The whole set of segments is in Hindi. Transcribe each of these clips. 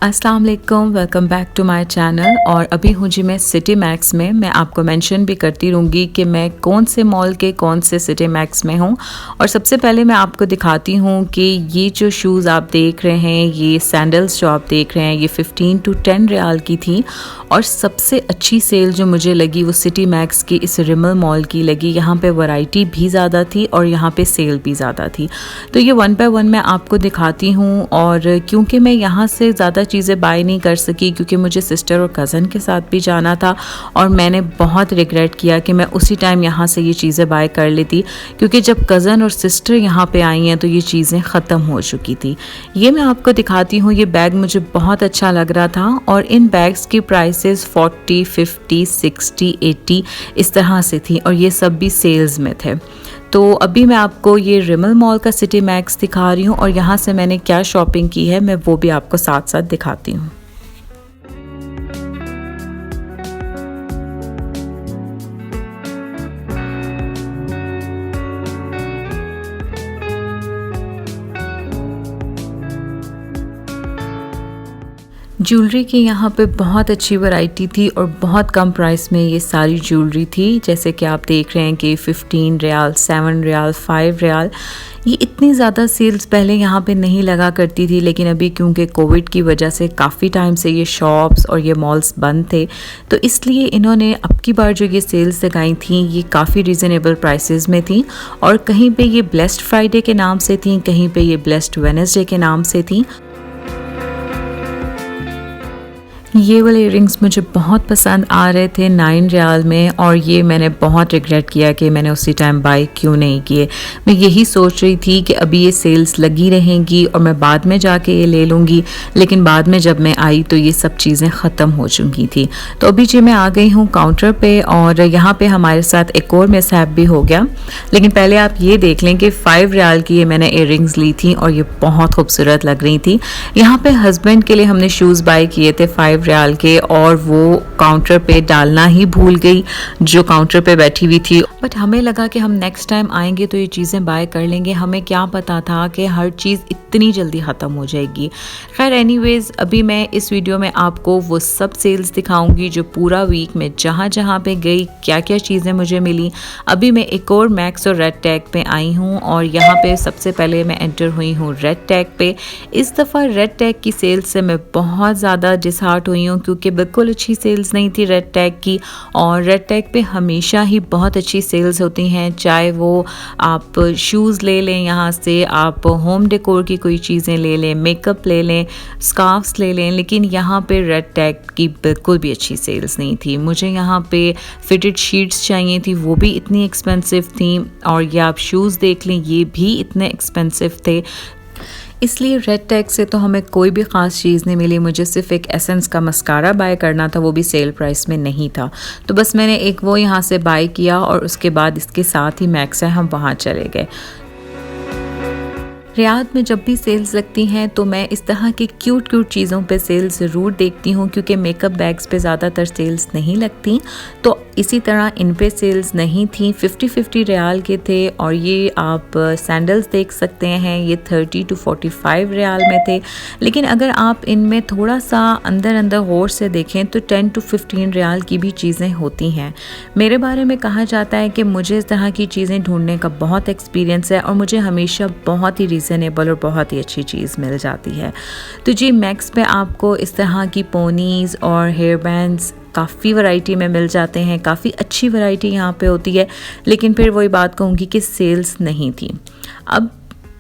अस्सलाम वालेकुम, welcome back to my channel. और अभी हूँ जी मैं सिटी मैक्स में। मैं आपको मेंशन भी करती रहूँगी कि मैं कौन से मॉल के कौन से सिटी मैक्स में हूँ। और सबसे पहले मैं आपको दिखाती हूँ कि ये जो शूज़ आप देख रहे हैं, ये सैंडल्स जो आप देख रहे हैं, ये 15 to 10 रियाल की थी। और सबसे अच्छी सेल जो मुझे लगी वो सिटी मैक्स की इस रिमल मॉल की लगी। यहाँ पे वैरायटी भी ज़्यादा थी और यहाँ पे सेल भी ज़्यादा थी। तो ये 1 बाय 1 मैं आपको दिखाती हूँ। और क्योंकि मैं यहाँ से ज़्यादा चीज़ें बाय नहीं कर सकी क्योंकि मुझे सिस्टर और कज़न के साथ भी जाना था, और मैंने बहुत रिग्रेट किया कि मैं उसी टाइम यहाँ से ये चीज़ें बाय कर लेती, क्योंकि जब कज़न और सिस्टर यहाँ पे आई हैं तो ये चीज़ें ख़त्म हो चुकी थी। ये मैं आपको दिखाती हूँ। ये बैग मुझे बहुत अच्छा लग रहा था और इन बैग्स की प्राइसेस 40, 50, 60, 80 इस तरह से थी, और ये सब भी सेल्स में थे। तो अभी मैं आपको ये रिमल मॉल का सिटी मैक्स दिखा रही हूँ और यहाँ से मैंने क्या शॉपिंग की है मैं वो भी आपको साथ साथ दिखाती हूँ। ज्वेलरी की यहाँ पे बहुत अच्छी वैरायटी थी और बहुत कम प्राइस में ये सारी ज्वेलरी थी। जैसे कि आप देख रहे हैं कि 15 रियाल, 7 रियाल, 5 रियाल। ये इतनी ज़्यादा सेल्स पहले यहाँ पे नहीं लगा करती थी, लेकिन अभी क्योंकि कोविड की वजह से काफ़ी टाइम से ये शॉप्स और ये मॉल्स बंद थे, तो इसलिए इन्होंने अब की बार जो ये सेल्स लगाई थी ये काफ़ी रीज़नेबल प्राइसेस में थी। और कहीं पे ये ब्लेस्ड फ्राइडे के नाम से थी, कहीं पे ये ब्लेस्ड वेडनेसडे के नाम से थी। ये वाले इयररिंग्स मुझे बहुत पसंद आ रहे थे 9 रियाल में, और ये मैंने बहुत रिग्रेट किया कि मैंने उसी टाइम बाय क्यों नहीं किए। मैं यही सोच रही थी कि अभी ये सेल्स लगी रहेंगी और मैं बाद में जाके ये ले लूँगी, लेकिन बाद में जब मैं आई तो ये सब चीज़ें ख़त्म हो चुकी थी। तो अभी जी मैं आ गई हूँ काउंटर पे, और यहाँ पे हमारे साथ एक और मिसहैप भी हो गया। लेकिन पहले आप ये देख लें कि 5 रियाल की ये मैंने इयररिंग्स ली थी और ये बहुत खूबसूरत लग रही थी। यहाँ पे हस्बैंड के लिए हमने शूज़ बाय किए थे 5 रियाल के, और वो काउंटर पे डालना ही भूल गई जो काउंटर पे बैठी हुई थी। बट हमें लगा कि हम नेक्स्ट टाइम आएंगे तो ये चीज़ें बाय कर लेंगे। हमें क्या पता था कि हर चीज़ इतनी जल्दी ख़त्म हो जाएगी। खैर एनीवेज़, अभी मैं इस वीडियो में आपको वो सब सेल्स दिखाऊंगी जो पूरा वीक में जहाँ जहाँ पे गई क्या क्या चीज़ें मुझे मिली। अभी मैं एक और मैक्स और रेड टैग पे आई हूँ, और यहाँ पे सबसे पहले मैं एंटर हुई हूँ रेड टैग पे। इस दफ़ा रेड टैग की सेल्स से मैं बहुत ज़्यादा डिसहार्ट हुई हूँ, क्योंकि बिल्कुल अच्छी सेल्स नहीं थी रेड टैग की। और रेड टैग पे हमेशा ही बहुत अच्छी सेल्स होती हैं, चाहे वो आप शूज़ ले लें, यहाँ से आप होम डेकोर की कोई चीज़ें ले लें, मेकअप ले लें, स्कार्फ्स ले लें, लेकिन यहाँ पे रेड टैग की बिल्कुल भी अच्छी सेल्स नहीं थी। मुझे यहाँ पे फिटेड शीट्स चाहिए थी, वो भी इतनी एक्सपेंसिव थी, और ये आप शूज़ देख लें ये भी इतने एक्सपेंसिव थे। इसलिए रेड टैग से तो हमें कोई भी ख़ास चीज़ नहीं मिली। मुझे सिर्फ एक एसेंस का मस्कारा बाय करना था, वो भी सेल प्राइस में नहीं था, तो बस मैंने एक वो यहाँ से बाय किया, और उसके बाद इसके साथ ही मैक्स है, हम वहाँ चले गए। रियाद में जब भी सेल्स लगती हैं तो मैं इस तरह की क्यूट चीज़ों पे सेल ज़रूर देखती हूँ, क्योंकि मेकअप बैग्स पे ज़्यादातर सेल्स नहीं लगती। तो इसी तरह इन पे सेल्स नहीं थी। 50 रियाल के थे, और ये आप सैंडल्स देख सकते हैं, ये 30 to 45 रियाल में थे। लेकिन अगर आप इनमें थोड़ा सा अंदर गौर से देखें तो 10 to 15 रियाल की भी चीज़ें होती हैं। मेरे बारे में कहा जाता है कि मुझे इस तरह की चीज़ें ढूंढने का बहुत एक्सपीरियंस है, और मुझे हमेशा बहुत ही रीज़नेबल और बहुत ही अच्छी चीज़ मिल जाती है। तो जी मैक्स पे आपको इस तरह की पोनीज़ और हेयर बैंड्स काफ़ी वैरायटी में मिल जाते हैं। काफ़ी अच्छी वैरायटी यहाँ पे होती है, लेकिन फिर वही बात कहूँगी कि सेल्स नहीं थी। अब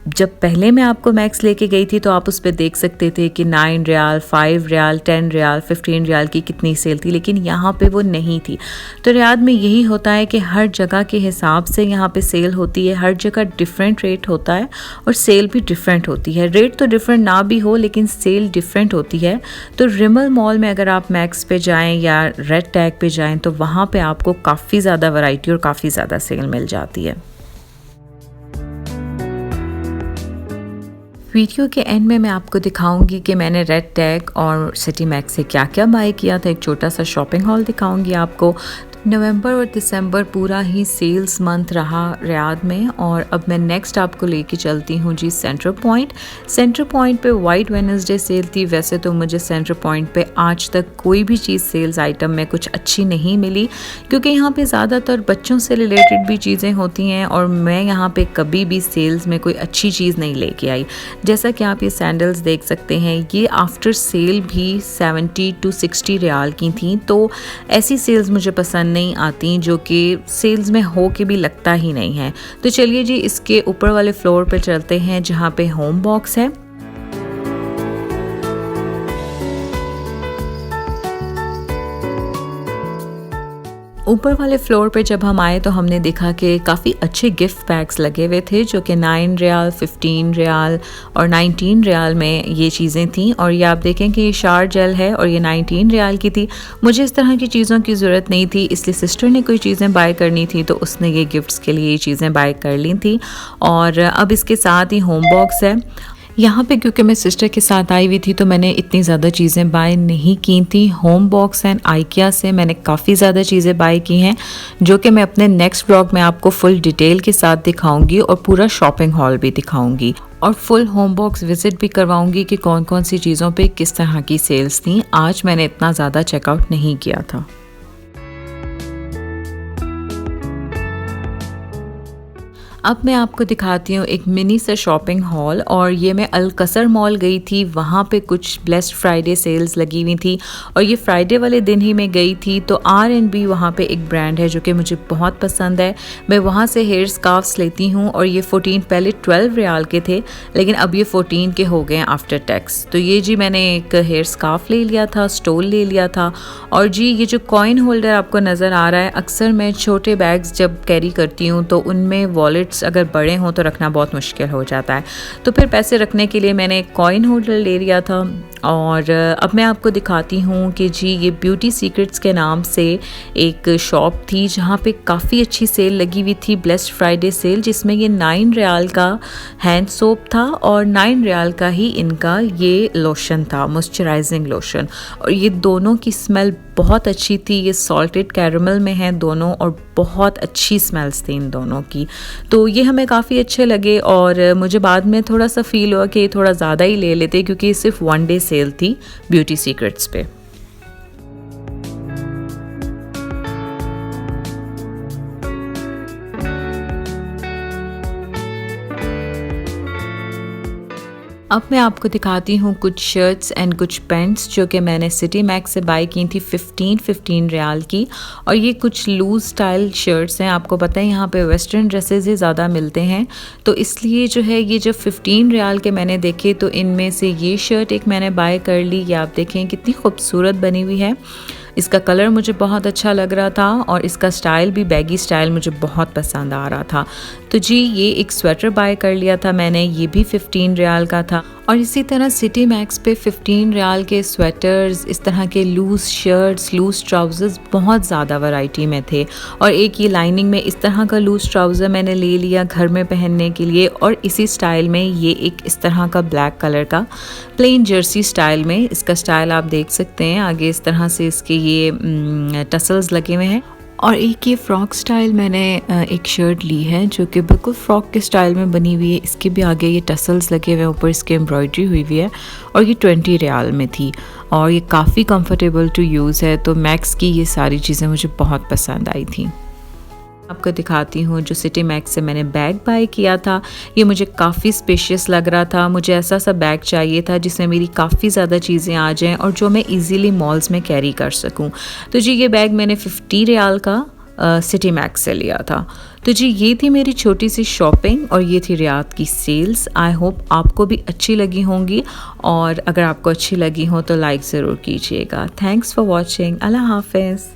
जब पहले मैं आपको मैक्स लेके गई थी तो आप उस पर देख सकते थे कि 9 रियाल, 5 रियाल, 10 रियाल, 15 रियाल की कितनी सेल थी, लेकिन यहाँ पे वो नहीं थी। तो रियाद में यही होता है कि हर जगह के हिसाब से यहाँ पे सेल होती है, हर जगह डिफरेंट रेट होता है और सेल भी डिफरेंट होती है। रेट तो डिफरेंट ना भी हो, लेकिन सेल डिफरेंट होती है। तो रिमल मॉल में अगर आप मैक्स पे जाएँ या रेड टैग पे जाएँ तो वहाँ पर आपको काफ़ी ज़्यादा वैरायटी और काफ़ी ज़्यादा सेल मिल जाती है। वीडियो के एंड में मैं आपको दिखाऊंगी कि मैंने रेड टैग और सिटी मैक्स से क्या क्या बाय किया था। एक छोटा सा शॉपिंग हॉल दिखाऊंगी आपको। नवंबर और दिसंबर पूरा ही सेल्स मंथ रहा रियाद में और अब मैं नेक्स्ट आपको लेके चलती हूँ जी सेंट्रल पॉइंट। सेंट्रल पॉइंट पे वाइट वेडनेसडे सेल थी। वैसे तो मुझे सेंट्रल पॉइंट पे आज तक कोई भी चीज़ सेल्स आइटम में कुछ अच्छी नहीं मिली, क्योंकि यहाँ पे ज़्यादातर बच्चों से रिलेटेड भी चीज़ें होती हैं और मैं यहाँ पे कभी भी सेल्स में कोई अच्छी चीज़ नहीं लेके आई। जैसा कि आप ये सैंडल्स देख सकते हैं, ये आफ्टर सेल भी 70 to 60 रियाल की थी। तो ऐसी सेल्स मुझे पसंद नहीं आती जो कि सेल्स में हो के भी लगता ही नहीं है। तो चलिए जी इसके ऊपर वाले फ्लोर पे चलते हैं जहाँ पे होम बॉक्स है। ऊपर वाले फ्लोर पे जब हम आए तो हमने देखा कि काफ़ी अच्छे गिफ्ट पैक्स लगे हुए थे जो कि 9 रियाल, 15 रियाल और 19 रियाल में ये चीज़ें थीं। और ये आप देखें कि ये शार जेल है और ये 19 रियाल की थी। मुझे इस तरह की चीज़ों की ज़रूरत नहीं थी, इसलिए सिस्टर ने कोई चीज़ें बाय करनी थी तो उसने ये गिफ्ट्स के लिए ये चीज़ें बाय कर ली थी। और अब इसके साथ ही होम बॉक्स है। यहाँ पे क्योंकि मैं सिस्टर के साथ आई हुई थी तो मैंने इतनी ज़्यादा चीज़ें बाय नहीं की थी। होम बॉक्स एंड आइकिया से मैंने काफ़ी ज़्यादा चीज़ें बाय की हैं जो कि मैं अपने नेक्स्ट ब्लॉग में आपको फुल डिटेल के साथ दिखाऊंगी और पूरा शॉपिंग हॉल भी दिखाऊंगी और फुल होम बॉक्स विजिट भी करवाऊंगी कि कौन कौन सी चीज़ों पे किस तरह की सेल्स थी। आज मैंने इतना ज़्यादा चेकआउट नहीं किया था। अब मैं आपको दिखाती हूँ एक मिनी सा शॉपिंग हॉल और ये मैं अलकसर मॉल गई थी। वहाँ पे कुछ ब्लेस्ड फ्राइडे सेल्स लगी हुई थी और ये फ्राइडे वाले दिन ही मैं गई थी। तो R&B वहाँ पे एक ब्रांड है जो कि मुझे बहुत पसंद है। मैं वहाँ से हेयर स्कार्फ्स लेती हूँ और ये 14 पहले 12 रियाल के थे लेकिन अब ये 14 के हो गए आफ्टर टैक्स। तो ये जी मैंने एक हेयर स्कार्फ ले लिया था, स्टोल ले लिया था। और जी ये जो कॉइन होल्डर आपको नज़र आ रहा है, अक्सर मैं छोटे बैग्स जब कैरी करती हूँ तो उनमें वॉलेट अगर बड़े हों तो रखना बहुत मुश्किल हो जाता है। तो फिर पैसे रखने के लिए मैंने एक कॉइन होल्डर ले लिया था। और अब मैं आपको दिखाती हूँ कि जी ये ब्यूटी सीक्रेट्स के नाम से एक शॉप थी जहाँ पे काफ़ी अच्छी सेल लगी हुई थी, ब्लेस्ड फ्राइडे सेल, जिसमें ये 9 रियाल का हैंड सोप था और 9 रियाल का ही इनका ये लोशन था, मॉइस्चराइजिंग लोशन। और ये दोनों की स्मेल बहुत अच्छी थी। ये सॉल्टेड कैरमल में हैं दोनों और बहुत अच्छी स्मेल्स थी इन दोनों की। तो ये हमें काफ़ी अच्छे लगे और मुझे बाद में थोड़ा सा फील हुआ कि थोड़ा ज़्यादा ही ले लेते क्योंकि सिर्फ 1 डे सेल थी ब्यूटी सीक्रेट्स पे। अब मैं आपको दिखाती हूँ कुछ शर्ट्स एंड कुछ पैंट्स जो कि मैंने सिटी मैक्स से बाय की थी 15 रियाल की। और ये कुछ लूज स्टाइल शर्ट्स हैं। आपको पता है यहाँ पे वेस्टर्न ड्रेसेस ही ज़्यादा मिलते हैं तो इसलिए जो है ये जब 15 रियाल के मैंने देखे तो इनमें से ये शर्ट एक मैंने बाय कर ली। ये आप देखें कितनी खूबसूरत बनी हुई है। इसका कलर मुझे बहुत अच्छा लग रहा था और इसका स्टाइल भी बैगी स्टाइल मुझे बहुत पसंद आ रहा था। तो जी ये एक स्वेटर बाय कर लिया था मैंने, ये भी 15 रियाल का था। और इसी तरह सिटी मैक्स पे 15 रियाल के स्वेटर्स, इस तरह के लूज़ शर्ट्स, लूज़ ट्राउज़र्स बहुत ज़्यादा वैरायटी में थे। और एक ये लाइनिंग में इस तरह का लूज़ ट्राउज़र मैंने ले लिया घर में पहनने के लिए। और इसी स्टाइल में ये एक इस तरह का ब्लैक कलर का प्लेन जर्सी स्टाइल में, इसका स्टाइल आप देख सकते हैं। आगे इस तरह से इसके ये टसल्स लगे हुए हैं। और एक ये फ्रॉक स्टाइल मैंने एक शर्ट ली है जो कि बिल्कुल फ्रॉक के स्टाइल में बनी हुई है। इसके भी आगे ये टसल्स लगे हुए हैं, ऊपर इसके एम्ब्रॉयडरी हुई हुई है और ये 20 रियाल में थी और ये काफ़ी कंफर्टेबल टू यूज़ है। तो मैक्स की ये सारी चीज़ें मुझे बहुत पसंद आई थी। आपको दिखाती हूँ जो सिटी मैक्स से मैंने बैग बाय किया था। ये मुझे काफ़ी स्पेशियस लग रहा था। मुझे ऐसा सा बैग चाहिए था जिसमें मेरी काफ़ी ज़्यादा चीज़ें आ जाएं और जो मैं इजीली मॉल्स में कैरी कर सकूँ। तो जी ये बैग मैंने 50 रियाल का सिटी मैक्स से लिया था। तो जी ये थी मेरी छोटी सी शॉपिंग और ये थी रियाद की सेल्स। आई होप आपको भी अच्छी लगी होंगी और अगर आपको अच्छी लगी हो तो लाइक ज़रूर कीजिएगा। Thanks for watching. अल्लाह हाफिज़।